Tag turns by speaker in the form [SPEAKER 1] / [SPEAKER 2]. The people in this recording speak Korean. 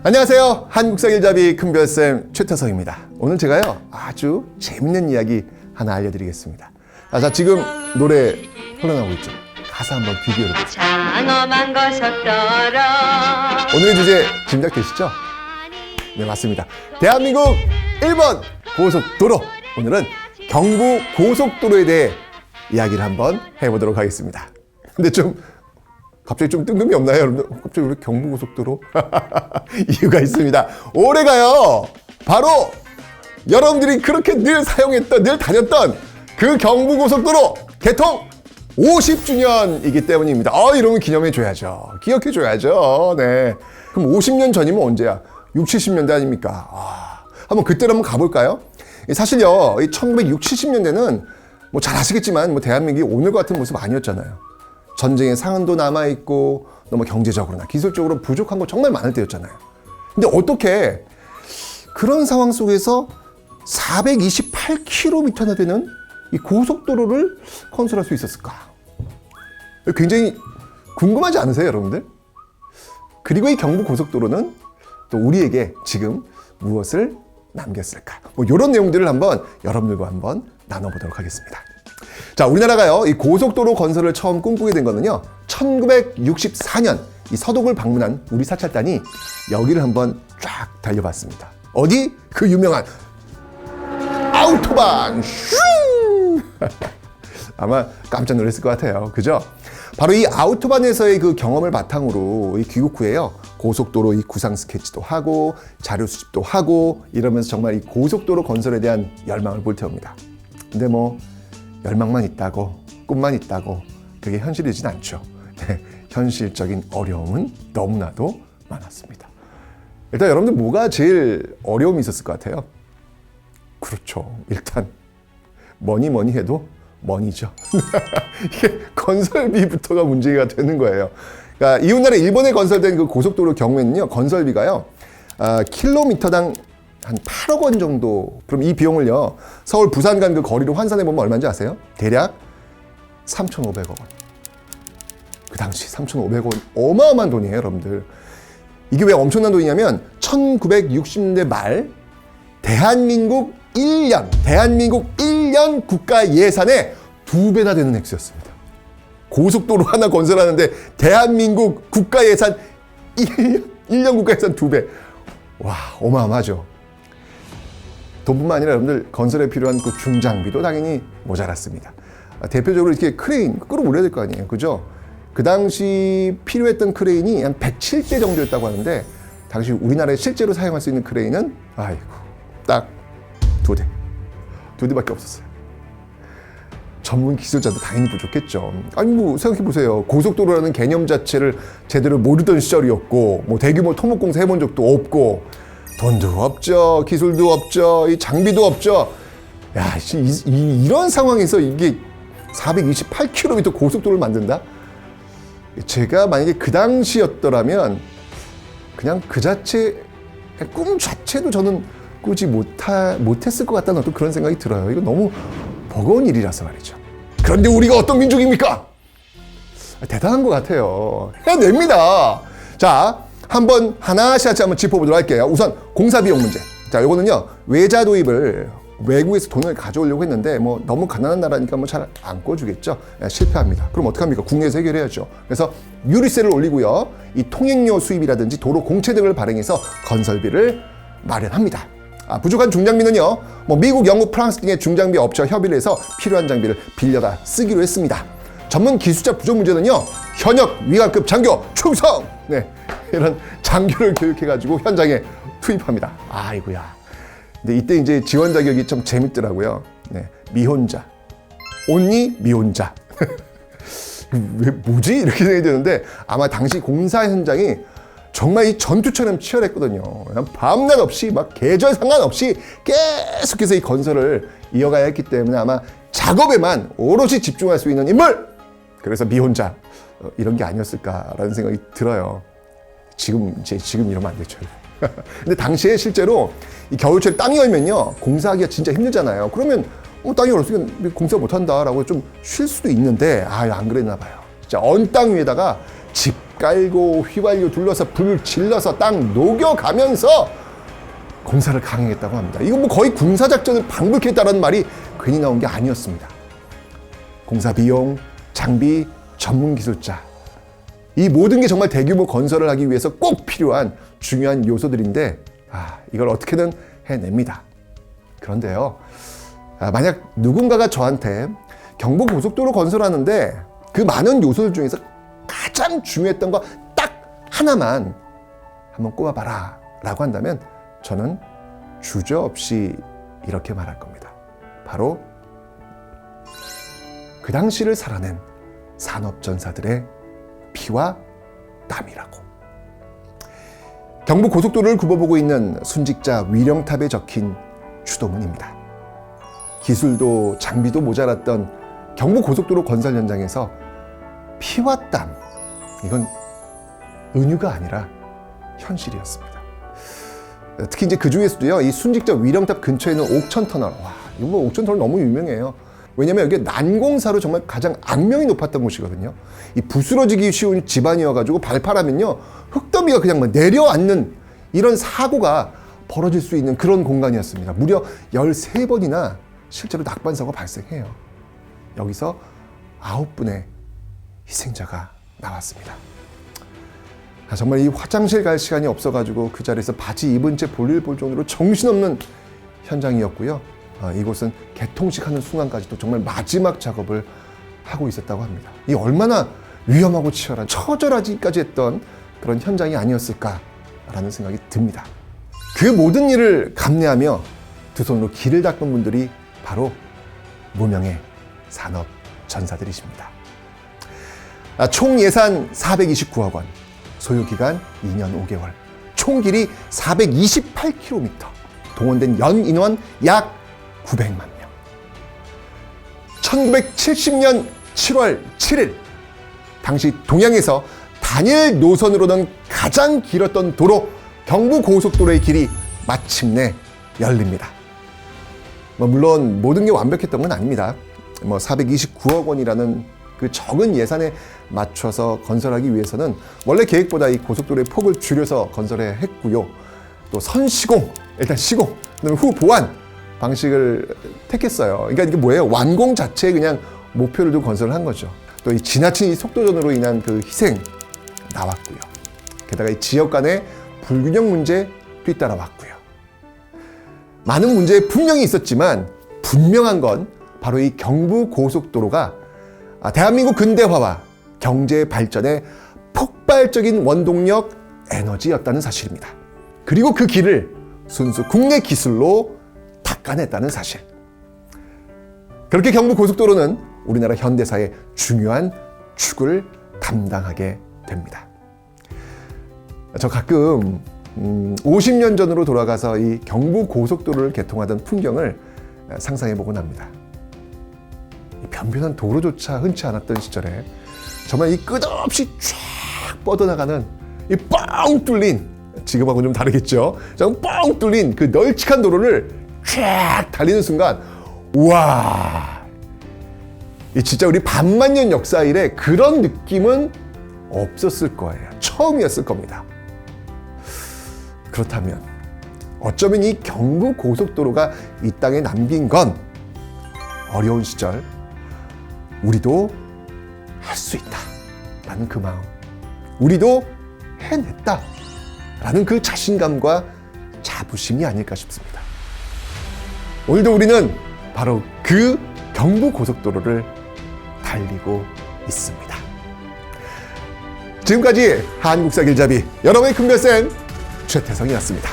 [SPEAKER 1] 안녕하세요. 한국사길잡이 큰별쌤 최태성입니다. 오늘 제가요 아주 재밌는 이야기 하나 알려드리겠습니다. 자, 지금 노래 흘러나오고 있죠? 가사 한번 귀 기울여보세요.
[SPEAKER 2] 장엄한 거석더러.
[SPEAKER 1] 오늘의 주제 짐작되시죠? 네, 맞습니다. 대한민국 1번 고속도로. 오늘은 경부 고속도로에 대해 이야기를 한번 해보도록 하겠습니다. 근데 갑자기 좀 뜬금이 없나요, 여러분들? 갑자기 왜 경부고속도로? 이유가 있습니다. 올해가요, 바로 여러분들이 그렇게 늘 사용했던, 늘 다녔던 그 경부고속도로 개통 50주년이기 때문입니다. 이러면 기념해줘야죠. 기억해줘야죠. 네. 그럼 50년 전이면 언제야? 60, 70년대 아닙니까? 한번 그때로 한번 가볼까요? 사실요, 이 1960, 70년대는 뭐 잘 아시겠지만, 대한민국이 오늘 같은 모습 아니었잖아요. 전쟁의 상흔도 남아있고 너무 경제적으로나 기술적으로 부족한 거 정말 많을 때였잖아요. 근데 어떻게 그런 상황 속에서 428km나 되는 이 고속도로를 건설할 수 있었을까? 굉장히 궁금하지 않으세요, 여러분들? 그리고 이 경부고속도로는 또 우리에게 지금 무엇을 남겼을까? 이런 내용들을 한번 여러분들과 한번 나눠보도록 하겠습니다. 자, 우리나라가요, 이 고속도로 건설을 처음 꿈꾸게 된 거는요, 1964년 이 서독을 방문한 우리 사찰단이 여기를 한번 쫙 달려봤습니다. 어디? 그 유명한 아우토반! 슝! 아마 깜짝 놀랐을 것 같아요. 그죠? 바로 이 아우토반에서의 그 경험을 바탕으로 이 귀국 후에요, 고속도로 이 구상 스케치도 하고 자료 수집도 하고 이러면서 정말 이 고속도로 건설에 대한 열망을 불태웁니다. 근데 열망만 있다고, 꿈만 있다고 그게 현실이진 않죠. 현실적인 어려움은 너무나도 많았습니다. 일단 여러분들 뭐가 제일 어려움이 있었을 것 같아요? 그렇죠. 일단 뭐니 해도 머니죠. 이게 건설비부터가 문제가 되는 거예요. 그러니까 이웃나라 일본에 건설된 그 고속도로 경우에는요, 건설비가요, 킬로미터당 한 8억 원 정도. 그럼 이 비용을요, 서울 부산 간 그 거리로 환산해 보면 얼마인지 아세요? 대략 3,500억 원. 그 당시 3,500억 원 어마어마한 돈이에요, 여러분들. 이게 왜 엄청난 돈이냐면 1960년대 말 대한민국 1년 국가 예산의 2배나 되는 액수였습니다. 고속도로 하나 건설하는데 대한민국 국가 예산 1년 국가 예산 2배. 와, 어마어마하죠. 돈뿐만 아니라 여러분들 건설에 필요한 그 중장비도 당연히 모자랐습니다. 대표적으로 이렇게 크레인 끌어올려야 될 거 아니에요, 그죠? 그 당시 필요했던 크레인이 한 107대 정도였다고 하는데, 당시 우리나라에 실제로 사용할 수 있는 크레인은 딱 2대밖에 없었어요. 전문 기술자도 당연히 부족했죠. 생각해보세요. 고속도로라는 개념 자체를 제대로 모르던 시절이었고, 대규모 토목공사 해본 적도 없고, 돈도 없죠. 기술도 없죠. 이 장비도 없죠. 야, 이런 상황에서 이게 428km 고속도로를 만든다? 제가 만약에 그 당시였더라면 그냥 그 자체, 꿈 자체도 저는 꾸지 못했을 것 같다는 어떤 그런 생각이 들어요. 이거 너무 버거운 일이라서 말이죠. 그런데 우리가 어떤 민족입니까? 대단한 것 같아요. 해냅니다. 자, 한번 하나씩 한번 짚어보도록 할게요. 우선 공사 비용 문제. 자, 요거는요, 외자 도입을 외국에서 돈을 가져오려고 했는데 너무 가난한 나라니까 잘 안 꿔주겠죠. 실패합니다. 그럼 어떡합니까? 국내에서 해결해야죠. 그래서 유류세를 올리고요, 이 통행료 수입이라든지 도로 공채 등을 발행해서 건설비를 마련합니다. 부족한 중장비는요, 미국, 영국, 프랑스 등의 중장비 업체와 협의를 해서 필요한 장비를 빌려다 쓰기로 했습니다. 전문 기술자 부족 문제는요, 현역 위관급 장교 충성! 네, 이런 장교를 교육해가지고 현장에 투입합니다. 아이고야. 근데 이때 이제 지원 자격이 좀 재밌더라고요. 네, 미혼자. 온리 미혼자. 왜, 뭐지? 이렇게 생각이 드는데, 아마 당시 공사 현장이 정말 이 전투처럼 치열했거든요. 밤낮 없이 계절 상관없이 계속해서 이 건설을 이어가야 했기 때문에 아마 작업에만 오롯이 집중할 수 있는 인물! 그래서 미혼자. 이런 게 아니었을까라는 생각이 들어요. 지금 이러면 안 되죠. 근데 당시에 실제로 이 겨울철에 땅이 얼면요, 공사하기가 진짜 힘들잖아요. 그러면 땅이 얼었으니까 공사 못한다라고 좀 쉴 수도 있는데, 안 그랬나 봐요. 진짜 언 땅 위에다가 집 깔고 휘발유 둘러서 불 질러서 땅 녹여가면서 공사를 강행했다고 합니다. 이건 뭐 거의 군사작전을 방불케했다는 말이 괜히 나온 게 아니었습니다. 공사 비용, 장비, 전문 기술자, 이 모든 게 정말 대규모 건설을 하기 위해서 꼭 필요한 중요한 요소들인데 이걸 어떻게든 해냅니다. 그런데요, 만약 누군가가 저한테 경부고속도로 건설하는데 그 많은 요소들 중에서 가장 중요했던 거 딱 하나만 한번 꼽아봐라 라고 한다면 저는 주저없이 이렇게 말할 겁니다. 바로 그 당시를 살아낸 산업전사들의 피와 땀이라고. 경부고속도로를 굽어보고 있는 순직자 위령탑에 적힌 주도문입니다. 기술도 장비도 모자랐던 경부고속도로 건설 현장에서 피와 땀, 이건 은유가 아니라 현실이었습니다. 특히 이제 그 중에서도요, 이 순직자 위령탑 근처에 있는 옥천터널, 이거 뭐 옥천터널 너무 유명해요. 왜냐면 여기 난공사로 정말 가장 악명이 높았던 곳이거든요. 이 부스러지기 쉬운 집안이어가지고 발파라면요, 흙더미가 그냥 막 내려앉는 이런 사고가 벌어질 수 있는 그런 공간이었습니다. 무려 13번이나 실제로 낙반사고가 발생해요. 여기서 9분의 희생자가 나왔습니다. 정말 이 화장실 갈 시간이 없어가지고 그 자리에서 바지 입은 채 볼일 볼 정도로 정신없는 현장이었고요. 이곳은 개통식 하는 순간까지도 정말 마지막 작업을 하고 있었다고 합니다. 이 얼마나 위험하고 치열한 처절하기까지 했던 그런 현장이 아니었을까라는 생각이 듭니다. 그 모든 일을 감내하며 두 손으로 길을 닦은 분들이 바로 무명의 산업 전사들이십니다. 총 예산 429억 원, 소요 기간 2년 5개월, 총 길이 428km, 동원된 연 인원 약 900만 명. 1970년 7월 7일, 당시 동양에서 단일 노선으로는 가장 길었던 도로, 경부고속도로의 길이 마침내 열립니다. 물론 모든 게 완벽했던 건 아닙니다. 429억 원이라는 그 적은 예산에 맞춰서 건설하기 위해서는 원래 계획보다 이 고속도로의 폭을 줄여서 건설해야 했고요. 또 선시공, 일단 시공, 그다음에 후 보완 방식을 택했어요. 그러니까 이게 뭐예요? 완공 자체에 그냥 목표를 두고 건설을 한 거죠. 또 이 지나친 이 속도전으로 인한 그 희생 나왔고요. 게다가 이 지역 간의 불균형 문제 뒤따라왔고요. 많은 문제 분명히 있었지만 분명한 건 바로 이 경부고속도로가 대한민국 근대화와 경제 발전의 폭발적인 원동력 에너지였다는 사실입니다. 그리고 그 길을 순수 국내 기술로 닦아냈다는 사실. 그렇게 경부고속도로는 우리나라 현대사의 중요한 축을 담당하게 됩니다. 저 가끔 50년 전으로 돌아가서 이 경부고속도로를 개통하던 풍경을 상상해보곤 합니다. 이 변변한 도로조차 흔치 않았던 시절에 정말 이 끝없이 쫙 뻗어나가는 이 뻥 뚫린, 지금하고는 좀 다르겠죠? 뻥 뚫린 그 널찍한 도로를 쫙 달리는 순간, 우와, 이 진짜 우리 반만년 역사 이래 그런 느낌은 없었을 거예요. 처음이었을 겁니다. 그렇다면 어쩌면 이 경부고속도로가 이 땅에 남긴 건 어려운 시절 우리도 할 수 있다 라는 그 마음, 우리도 해냈다 라는 그 자신감과 자부심이 아닐까 싶습니다. 오늘도 우리는 바로 그 경부고속도로를 달리고 있습니다. 지금까지 한국사 길잡이 여러분의 큰별쌤 최태성이었습니다.